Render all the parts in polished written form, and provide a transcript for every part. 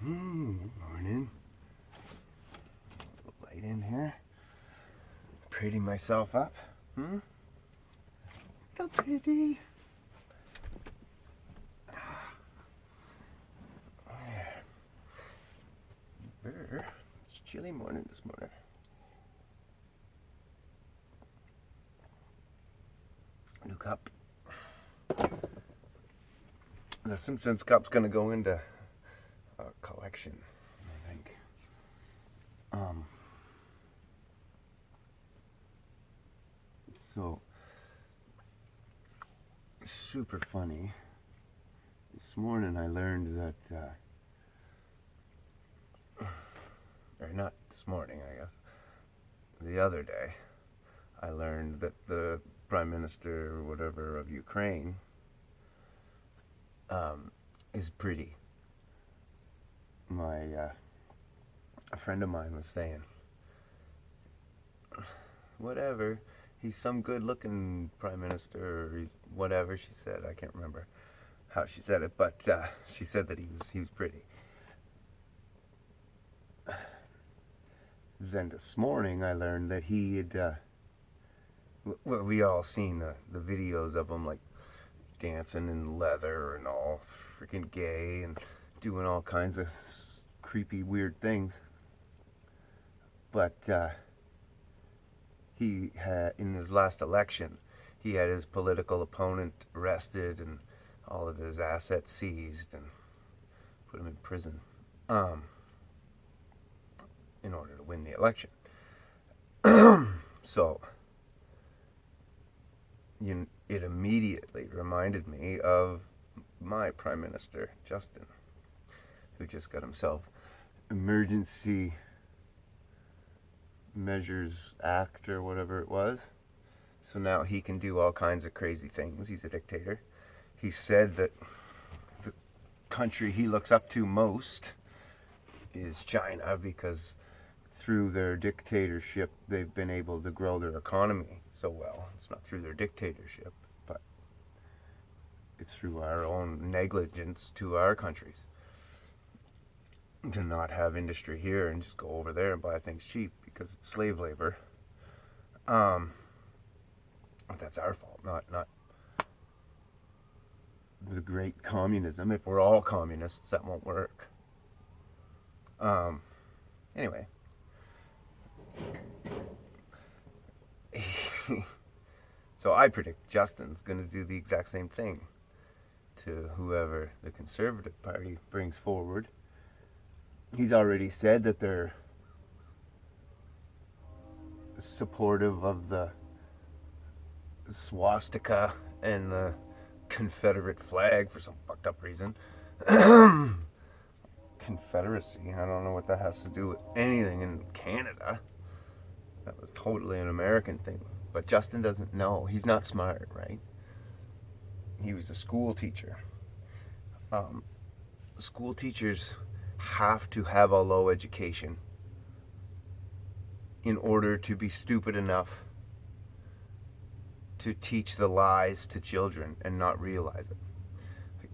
Good morning. Light in here. Pretty myself up. Go pretty. It's a chilly morning this morning. New cup. The Simpsons cup's gonna go into a collection, I think. So super funny. This morning I learned that, or not this morning, I guess. The other day, I learned that the Prime Minister or whatever of Ukraine is pretty. A friend of mine was saying, whatever, he's some good-looking Prime Minister, or he's whatever she said. I can't remember how she said it, but she said that he was pretty. Then this morning I learned that he had, well, we all seen the videos of him like dancing in leather and all freaking gay and doing all kinds of creepy, weird things. But he had, in his last election, he had his political opponent arrested and all of his assets seized and put him in prison in order to win the election. So it immediately reminded me of my Prime Minister, Justin, who just got himself Emergency Measures Act or whatever it was. So now he can do all kinds of crazy things. He's a dictator. He said that the country he looks up to most is China, because through their dictatorship they've been able to grow their economy so well. It's not through their dictatorship, but it's through our own negligence to our countries to not have industry here and just go over there and buy things cheap because it's slave labor. But that's our fault, not the great communism. If we're all communists, that won't work. Anyway. So I predict Justin's going to do the exact same thing to whoever the Conservative Party brings forward. He's already said that they're supportive of the swastika and the Confederate flag for some fucked up reason. Confederacy, I don't know what that has to do with anything in Canada. That was totally an American thing. But Justin doesn't know. He's not smart, right? He was a school teacher. School teachers have to have a low education in order to be stupid enough to teach the lies to children and not realize it.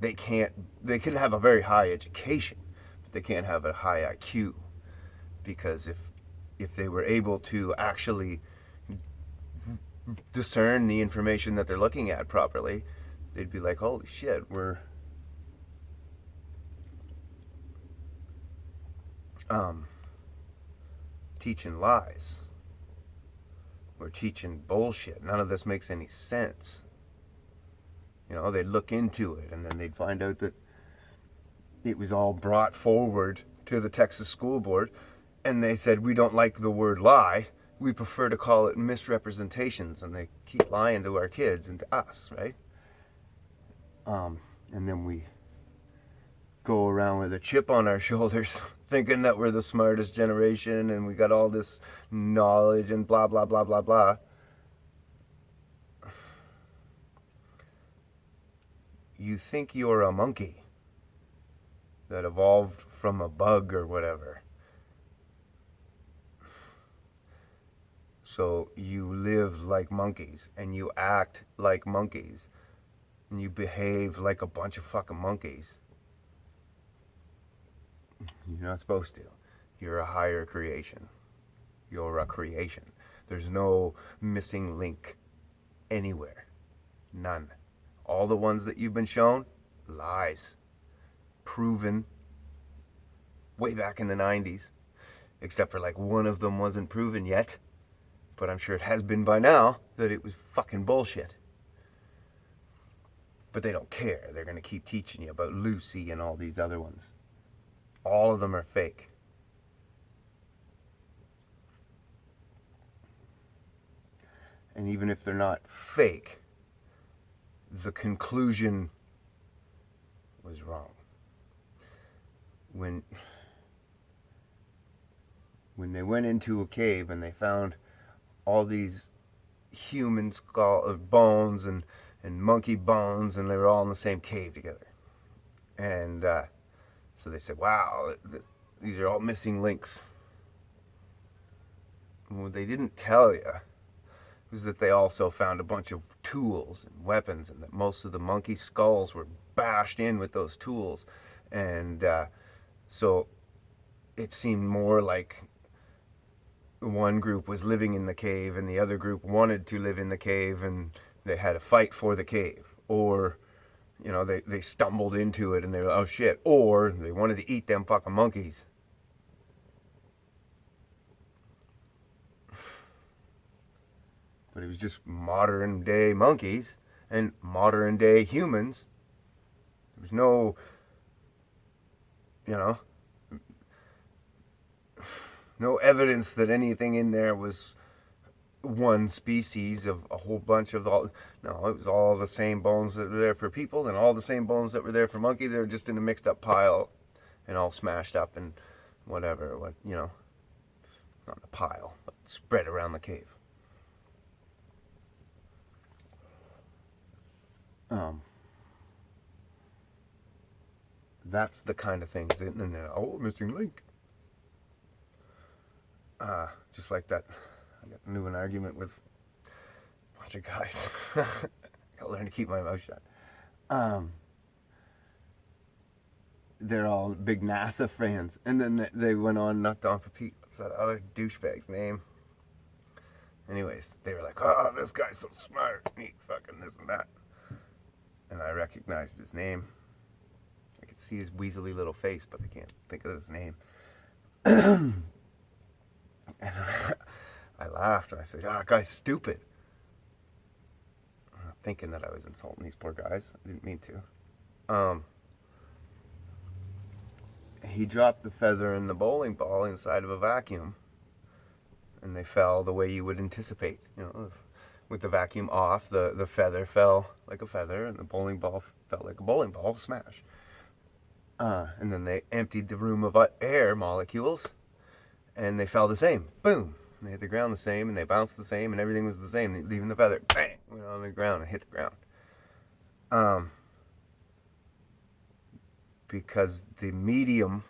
They can have a very high education, but they can't have a high IQ, because if they were able to actually discern the information that they're looking at properly, they'd be like, holy shit, we're teaching lies. We're teaching bullshit. None of this makes any sense. You know, they'd look into it and then they'd find out that it was all brought forward to the Texas School Board, and they said, we don't like the word lie. We prefer to call it misrepresentations, and they keep lying to our kids and to us, right? And then we go around with a chip on our shoulders thinking that we're the smartest generation and we got all this knowledge and blah, blah, blah, blah, blah. You think you're a monkey that evolved from a bug or whatever. So you live like monkeys and you act like monkeys and you behave like a bunch of fucking monkeys. You're not supposed to. You're a higher creation. You're a creation. There's no missing link anywhere. None. All the ones that you've been shown, lies. Proven way back in the 90s. Except for like one of them wasn't proven yet. But I'm sure it has been by now that it was fucking bullshit. But they don't care. They're going to keep teaching you about Lucy and all these other ones. All of them are fake. And even if they're not fake, the conclusion was wrong. When they went into a cave and they found all these human skull bones and monkey bones, and they were all in the same cave together. And so they said, wow, these are all missing links. And what they didn't tell you was that they also found a bunch of tools and weapons, and that most of the monkey skulls were bashed in with those tools. And so it seemed more like one group was living in the cave and the other group wanted to live in the cave, and they had a fight for the cave. Or, you know, they stumbled into it and they were, oh shit. Or they wanted to eat them fucking monkeys. But it was just modern day monkeys and modern day humans. There was no, you know, no evidence that anything in there was one species of a whole bunch of all. No, it was all the same bones that were there for people and all the same bones that were there for monkey. They were just in a mixed up pile and all smashed up and whatever, what, you know, not in a pile, but spread around the cave. That's the kind of things that, and then, oh, missing link. Just like that, I got into an argument with a bunch of guys. Gotta learn to keep my mouth shut. They're all big NASA fans, and then they went on, knocked on for Pete. What's that other douchebag's name? Anyways, they were like, oh, this guy's so smart, neat, fucking this and that. And I recognized his name. I could see his weaselly little face, but I can't think of his name. And I laughed and I said, that guy's stupid. Thinking that I was insulting these poor guys. I didn't mean to. He dropped the feather and the bowling ball inside of a vacuum, and they fell the way you would anticipate. You know, with the vacuum off, the feather fell like a feather, and the bowling ball fell like a bowling ball smash. And then they emptied the room of air molecules, and they fell the same. Boom! And they hit the ground the same, and they bounced the same, and everything was the same. Even the feather, bang, went on the ground and hit the ground. Because the medium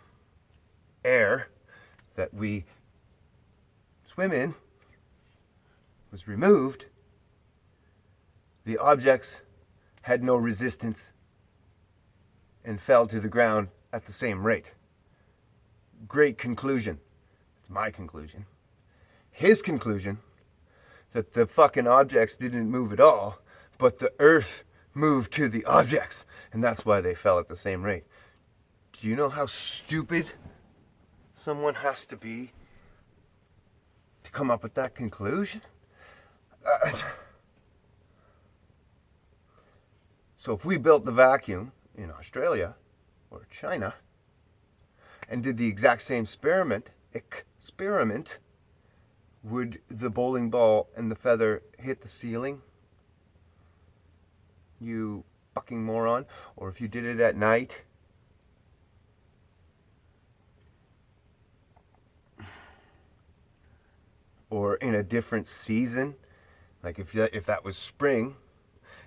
air that we swim in was removed, the objects had no resistance and fell to the ground at the same rate. Great conclusion. It's my conclusion. His conclusion, that the fucking objects didn't move at all, but the earth moved to the objects, and that's why they fell at the same rate. Do you know how stupid someone has to be to come up with that conclusion? So if we built the vacuum in Australia or China and did the exact same experiment, would the bowling ball and the feather hit the ceiling? You fucking moron. Or if you did it at night, or in a different season, like if that was spring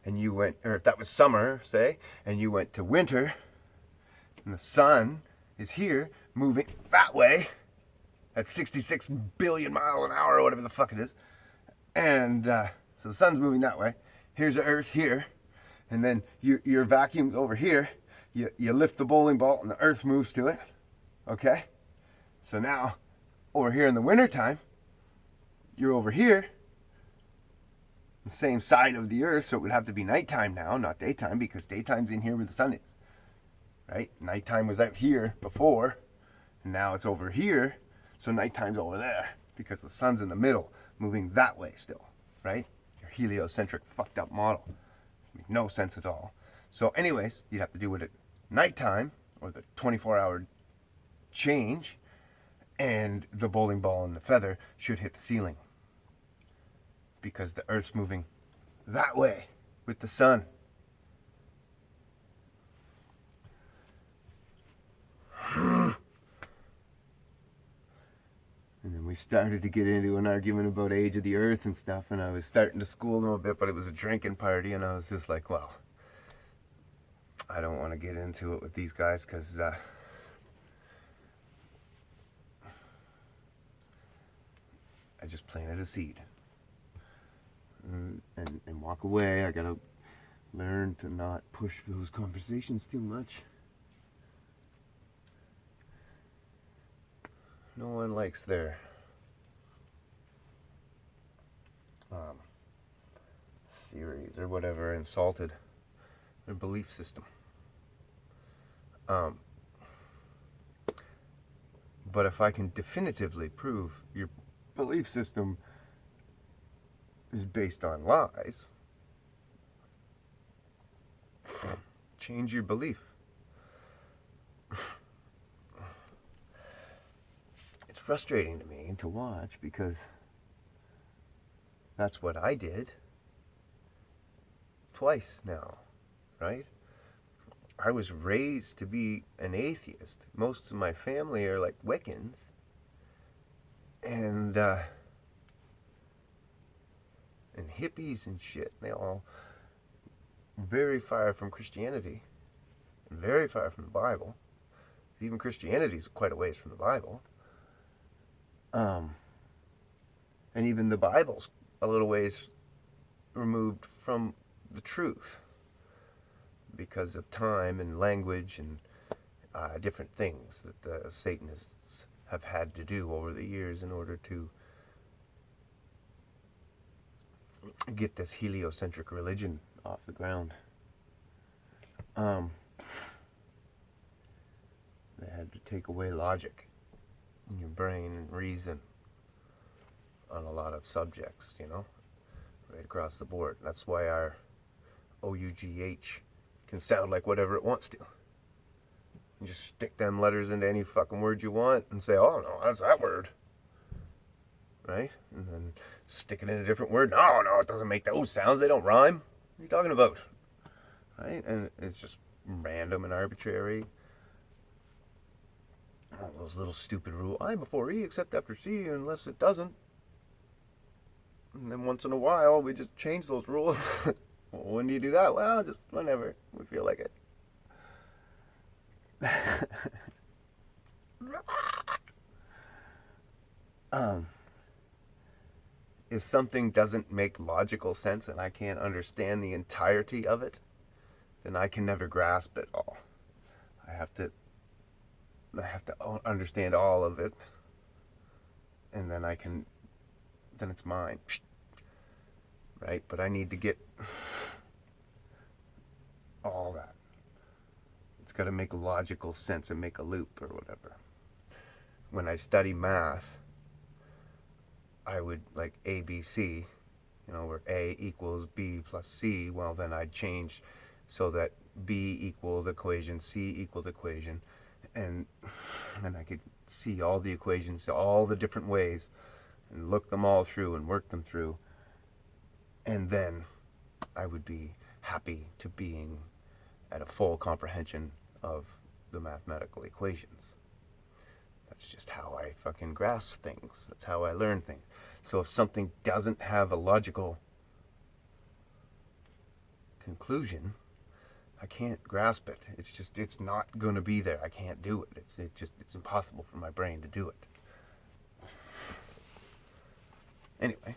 and you went, or if that was summer, say, and you went to winter, and the sun is here moving that way at 66 billion miles an hour or whatever the fuck it is, and so the sun's moving that way, here's the earth here, and then your vacuum's over here, you lift the bowling ball and the earth moves to it, Okay? So now, over here in the wintertime, you're over here, the same side of the earth, so it would have to be nighttime now, not daytime, because daytime's in here where the sun is. Right? Nighttime was out here before, and now it's over here, so nighttime's over there, because the sun's in the middle, moving that way still. Right? Your heliocentric fucked up model. Makes no sense at all. So anyways, you'd have to do it at nighttime, or the 24-hour change, and the bowling ball and the feather should hit the ceiling. Because the Earth's moving that way with the sun. And then we started to get into an argument about age of the Earth and stuff, and I was starting to school them a bit, but it was a drinking party, and I was just like, well, I don't want to get into it with these guys, because I just planted a seed. And walk away. I gotta learn to not push those conversations too much. No one likes their theories or whatever insulted, their belief system. But if I can definitively prove your belief system is based on lies, change your belief. It's frustrating to me to watch, because that's what I did twice now, right? I was raised to be an atheist. Most of my family are like Wiccans, and hippies and shit. They all very far from Christianity and very far from the Bible. Even Christianity is quite a ways from the Bible. And even the Bible's a little ways removed from the truth because of time and language and different things that the Satanists have had to do over the years in order to get this heliocentric religion off the ground. They had to take away logic in your brain and reason on a lot of subjects, right across the board. That's why our OUGH can sound like whatever it wants to. You just stick them letters into any fucking word you want and say, oh no, that's that word. Right? And then stick it in a different word. No, it doesn't make those sounds. They don't rhyme. What are you talking about? Right? And it's just random and arbitrary. All those little stupid rules. I before E except after C unless it doesn't. And then once in a while we just change those rules. Well, when do you do that? Well, just whenever we feel like it. If something doesn't make logical sense and I can't understand the entirety of it, then I can never grasp it all. I have to understand all of it, and then then it's mine. Right? But I need to get all that. It's got to make logical sense and make a loop or whatever. When I study math, I would like ABC, where A equals B plus C. Well, then I'd change so that B equaled equation, C equaled equation, and I could see all the equations, all the different ways, and look them all through and work them through. And then I would be happy to being at a full comprehension of the mathematical equations. That's just how I fucking grasp things. That's how I learn things. So if something doesn't have a logical conclusion, I can't grasp it. It's not going to be there. I can't do it. It's impossible for my brain to do it. Anyway,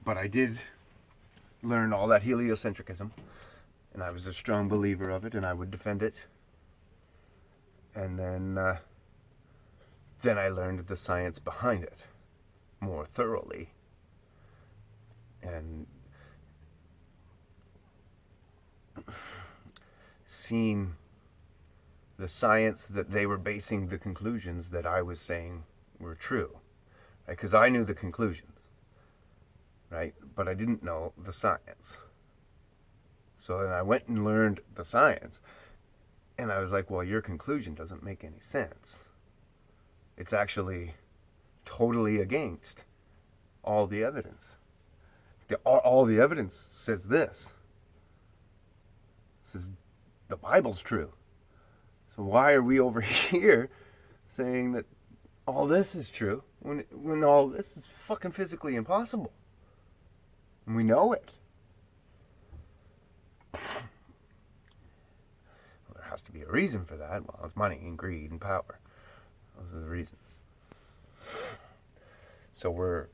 but I did learn all that heliocentrism, and I was a strong believer of it, and I would defend it. And then I learned the science behind it more thoroughly. And seeing the science that they were basing the conclusions that I was saying were true. Right? Because I knew the conclusions, right? But I didn't know the science. So then I went and learned the science. And I was like, well, your conclusion doesn't make any sense. It's actually totally against all the evidence. All the evidence says this. It says the Bible's true. So why are we over here saying that all this is true when all this is fucking physically impossible? And we know it. Well, there has to be a reason for that. Well, it's money and greed and power. Those are the reasons. So we're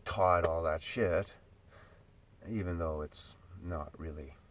taught all that shit, even though it's not really